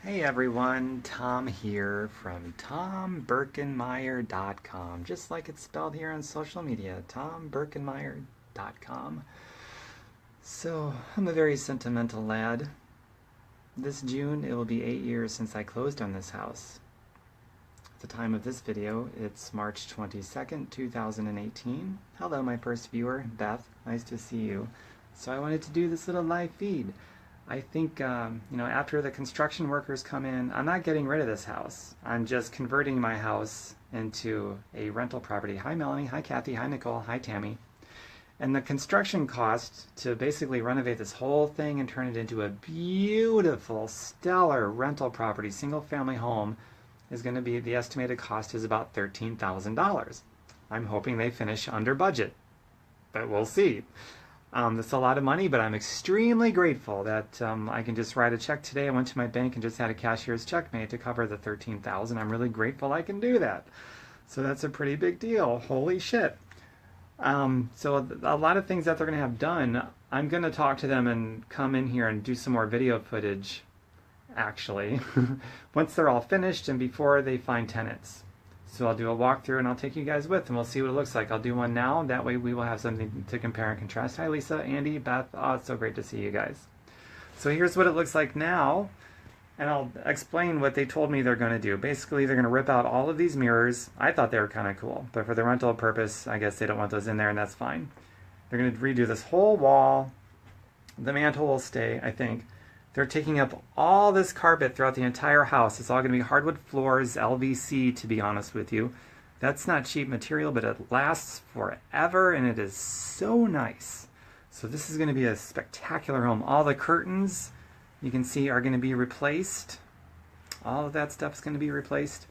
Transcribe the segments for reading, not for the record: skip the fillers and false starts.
Hey everyone, Tom here from TomBerkenmeyer.com, just like it's spelled here on social media, TomBerkenmeyer.com. So, I'm a very sentimental lad. This June it will be 8 years since I closed on this house. At the time of this video, it's March 22nd, 2018. Hello my first viewer, Beth, nice to see you. So I wanted to do this little live feed. I think, after the construction workers come in, I'm not getting rid of this house. I'm just converting my house into a rental property. Hi, Melanie. Hi, Kathy. Hi, Nicole. Hi, Tammy. And the construction cost to basically renovate this whole thing and turn it into a beautiful, stellar rental property, single family home, is going to be, the estimated cost is about $13,000. I'm hoping they finish under budget, but we'll see. That's a lot of money, but I'm extremely grateful that I can just write a check today. I went to my bank and just had a cashier's check made to cover the $13,000. I'm really grateful I can do that. So that's a pretty big deal. Holy shit. So a lot of things that they're going to have done, I'm going to talk to them and come in here and do some more video footage, actually, once they're all finished and before they find tenants. So I'll do a walkthrough and I'll take you guys with and we'll see what it looks like. I'll do one now. That way we will have something to compare and contrast. Hi Lisa, Andy, Beth. Oh, it's so great to see you guys. So here's what it looks like now. And I'll explain what they told me they're going to do. Basically, they're going to rip out all of these mirrors. I thought they were kind of cool. But for the rental purpose, I guess they don't want those in there and that's fine. They're going to redo this whole wall. The mantle will stay, I think. They're taking up all this carpet throughout the entire house. It's all going to be hardwood floors, LVC, to be honest with you. That's not cheap material, but it lasts forever, and it is so nice. So this is going to be a spectacular home. All the curtains, you can see, are going to be replaced. All of that stuff is going to be replaced.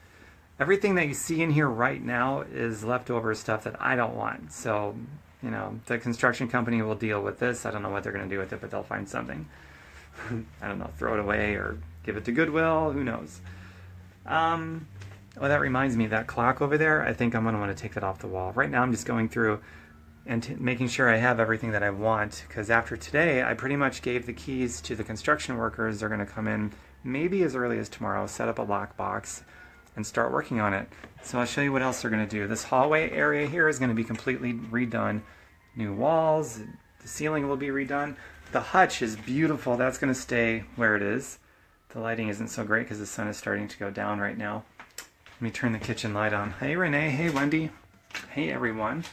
Everything that you see in here right now is leftover stuff that I don't want. So, the construction company will deal with this. I don't know what they're going to do with it, but they'll find something. I don't know, throw it away or give it to Goodwill, who knows. Well, that reminds me, that clock over there, I think I'm going to want to take that off the wall. Right now I'm just going through and making sure I have everything that I want, because after today I pretty much gave the keys to the construction workers. They're going to come in maybe as early as tomorrow, set up a lockbox, and start working on it. So I'll show you what else they're going to do. This hallway area here is going to be completely redone. New walls, the ceiling will be redone. The hutch is beautiful. That's going to stay where it is. The lighting isn't so great because the sun is starting to go down right now. Let me turn the kitchen light on. Hey Renee, hey Wendy, hey everyone.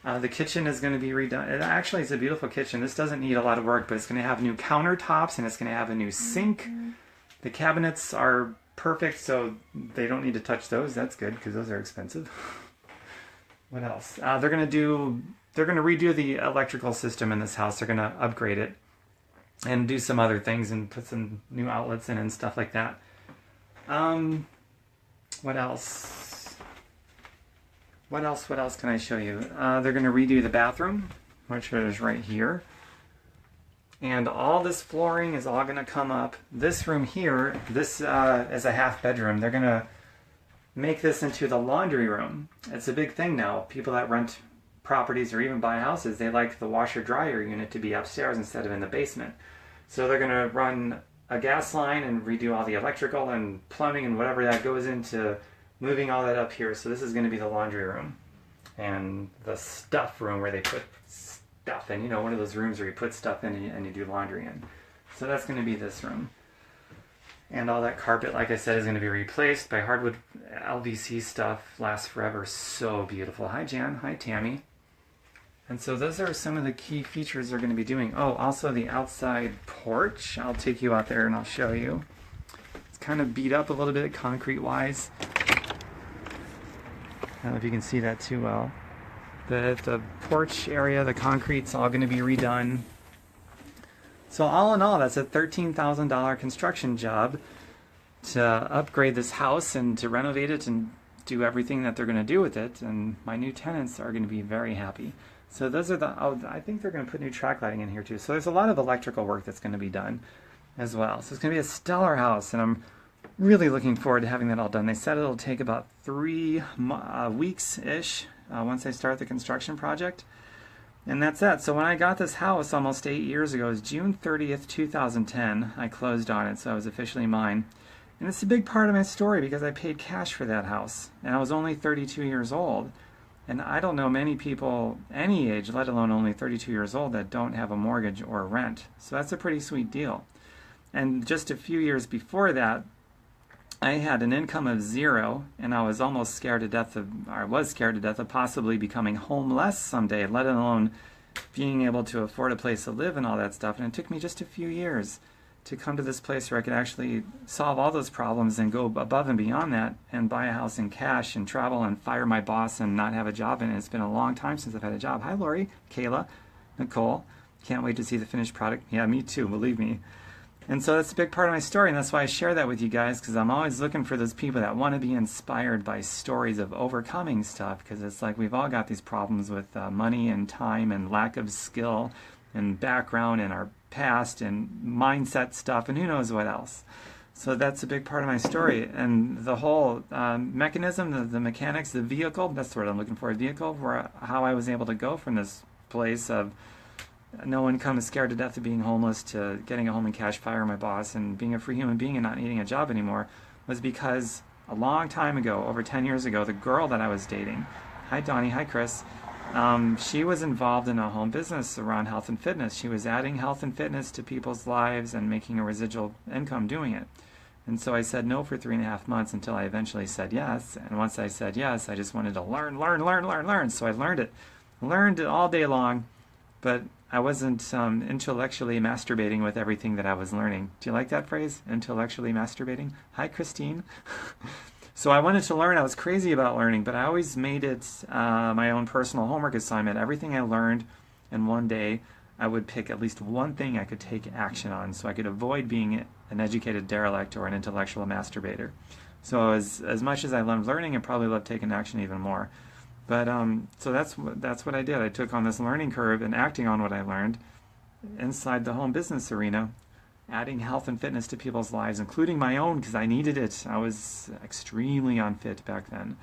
The kitchen is going to be redone. It actually is a beautiful kitchen. This doesn't need a lot of work, but it's going to have new countertops and it's going to have a new sink. The cabinets are perfect, so they don't need to touch those. That's good because those are expensive. What else? They're going to redo the electrical system in this house. They're going to upgrade it and do some other things and put some new outlets in and stuff like that. What else? What else can I show you? They're going to redo the bathroom, which is right here. And all this flooring is all going to come up. This room here, this is a half bedroom. They're going to make this into the laundry room. It's a big thing now. People that rent properties or even buy houses, they like the washer dryer unit to be upstairs instead of in the basement. So they're going to run a gas line and redo all the electrical and plumbing and whatever that goes into moving all that up here. So this is going to be the laundry room and the stuff room where they put stuff in. One of those rooms where you put stuff in and you do laundry in. So that's going to be this room. And all that carpet, like I said, is going to be replaced by hardwood LVC stuff. Lasts forever. So beautiful. Hi Jan. Hi Tammy. And so those are some of the key features they're going to be doing. Oh, also the outside porch. I'll take you out there and I'll show you. It's kind of beat up a little bit concrete-wise. I don't know if you can see that too well. The porch area, the concrete's all going to be redone. So all in all, that's a $13,000 construction job to upgrade this house and to renovate it and do everything that they're going to do with it. And my new tenants are going to be very happy. So those are I think they're going to put new track lighting in here too. So there's a lot of electrical work that's going to be done as well. So it's going to be a stellar house, and I'm really looking forward to having that all done. They said it'll take about 3 weeks-ish once they start the construction project. And that's that. So when I got this house almost 8 years ago, it was June 30th, 2010. I closed on it, so it was officially mine. And it's a big part of my story because I paid cash for that house. And I was only 32 years old. And I don't know many people any age, let alone only 32 years old, that don't have a mortgage or rent. So that's a pretty sweet deal. And just a few years before that, I had an income of zero, and I was almost scared to death of, or I was scared to death of possibly becoming homeless someday, let alone being able to afford a place to live and all that stuff. And it took me just a few years to come to this place where I could actually solve all those problems and go above and beyond that and buy a house in cash and travel and fire my boss and not have a job. And it's been a long time since I've had a job. Hi, Lori, Kayla, Nicole. Can't wait to see the finished product. Yeah, me too, believe me. And so that's a big part of my story, and that's why I share that with you guys, because I'm always looking for those people that want to be inspired by stories of overcoming stuff, because it's like we've all got these problems with money and time and lack of skill and background and our past and mindset stuff and who knows what else. So that's a big part of my story. And the whole mechanism, the mechanics, the vehicle, that's the word I'm looking for, a vehicle, for how I was able to go from this place of no income, scared to death of being homeless, to getting a home and cash, fire my boss, and being a free human being and not needing a job anymore, was because a long time ago, over 10 years ago, the girl that I was dating, hi Donnie, hi Chris, she was involved in a home business around health and fitness. She was adding health and fitness to people's lives and making a residual income doing it. And so I said no for 3.5 months until I eventually said yes. And once I said yes, I just wanted to learn. So I learned it. Learned it all day long, but I wasn't intellectually masturbating with everything that I was learning. Do you like that phrase? Intellectually masturbating? Hi, Christine. So I wanted to learn. I was crazy about learning, but I always made it my own personal homework assignment. Everything I learned in one day, I would pick at least one thing I could take action on so I could avoid being an educated derelict or an intellectual masturbator. So as much as I loved learning, I probably loved taking action even more. But so that's what I did. I took on this learning curve and acting on what I learned inside the home business arena, adding health and fitness to people's lives, including my own, because I needed it. I was extremely unfit back then.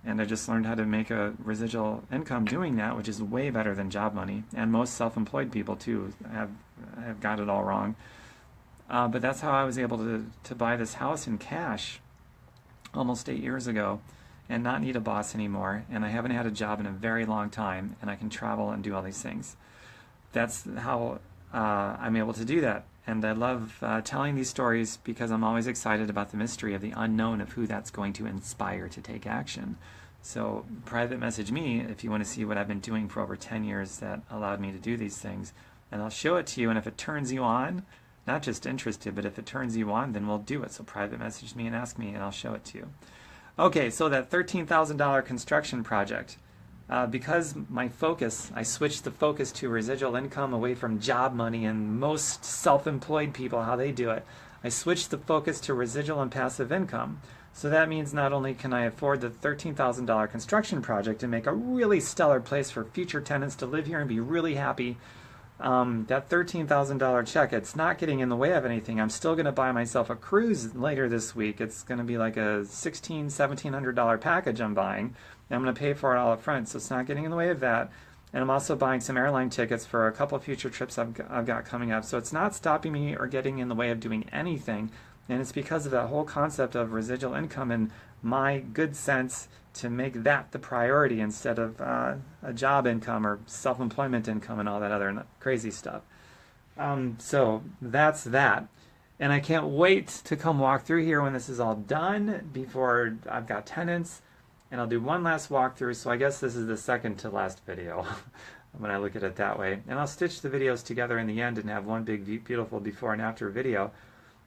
And I just learned how to make a residual income doing that, which is way better than job money. And most self-employed people, too, have got it all wrong. But that's how I was able to buy this house in cash almost 8 years ago, and not need a boss anymore, and I haven't had a job in a very long time, and I can travel and do all these things. That's how I'm able to do that. And I love telling these stories because I'm always excited about the mystery of the unknown of who that's going to inspire to take action. So private message me if you want to see what I've been doing for over 10 years that allowed me to do these things, and I'll show it to you. And if it turns you on, not just interested, but if it turns you on, then we'll do it. So private message me and ask me, and I'll show it to you. Okay, so that $13,000 construction project, because my focus, I switched the focus to residual income away from job money and most self-employed people, how they do it. I switched the focus to residual and passive income. So that means not only can I afford the $13,000 construction project and make a really stellar place for future tenants to live here and be really happy, that $13,000 check, it's not getting in the way of anything. I'm still going to buy myself a cruise later this week. It's going to be like a $1,600, $1,700 package I'm buying. And I'm going to pay for it all up front, so it's not getting in the way of that. And I'm also buying some airline tickets for a couple of future trips I've got coming up. So it's not stopping me or getting in the way of doing anything. And it's because of that whole concept of residual income and my good sense to make that the priority instead of a job income or self-employment income and all that other crazy stuff. So that's that. And I can't wait to come walk through here when this is all done before I've got tenants. And I'll do one last walkthrough. So I guess this is the second to last video when I look at it that way. And I'll stitch the videos together in the end and have one big, beautiful before and after video.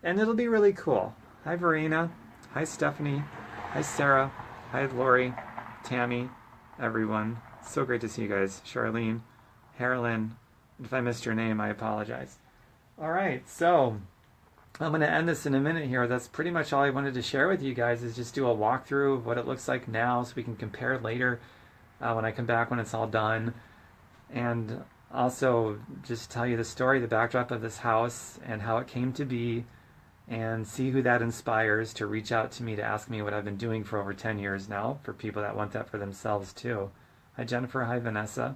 And it'll be really cool. Hi, Verena. Hi, Stephanie. Hi, Sarah. Hi, Lori, Tammy, everyone. So great to see you guys. Charlene, Harlan. If I missed your name, I apologize. All right, so I'm going to end this in a minute here. That's pretty much all I wanted to share with you guys, is just do a walkthrough of what it looks like now so we can compare later when I come back when it's all done. And also just tell you the story, the backdrop of this house and how it came to be, and see who that inspires to reach out to me to ask me what I've been doing for over 10 years now, for people that want that for themselves too. Hi, Jennifer. Hi, Vanessa.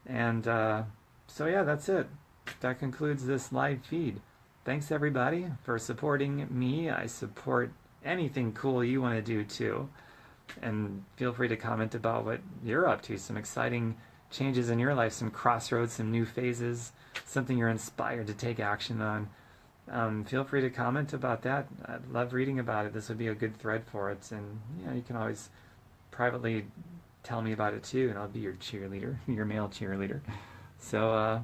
And so yeah, that's it. That concludes this live feed. Thanks everybody for supporting me. I support anything cool you want to do too. And feel free to comment about what you're up to, some exciting changes in your life, some crossroads, some new phases, something you're inspired to take action on. Feel free to comment about that. I'd love reading about it. This would be a good thread for it. And you can always privately tell me about it too, and I'll be your cheerleader, your male cheerleader. So,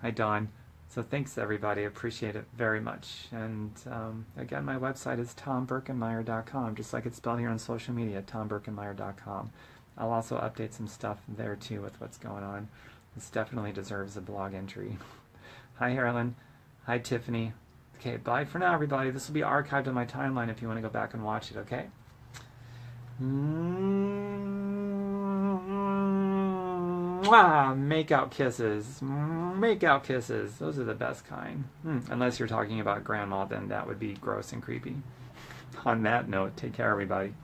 hi Dawn. So thanks everybody, appreciate it very much. And again, my website is tombirkenmeyer.com, just like it's spelled here on social media, tombirkenmeyer.com. I'll also update some stuff there too with what's going on. This definitely deserves a blog entry. Hi Harlan. Hi Tiffany. Okay, bye for now everybody. This will be archived on my timeline if you want to go back and watch it, okay? Mwah! Make out kisses. Make out kisses. Those are the best kind. Unless you're talking about grandma, then that would be gross and creepy. On that note, take care everybody.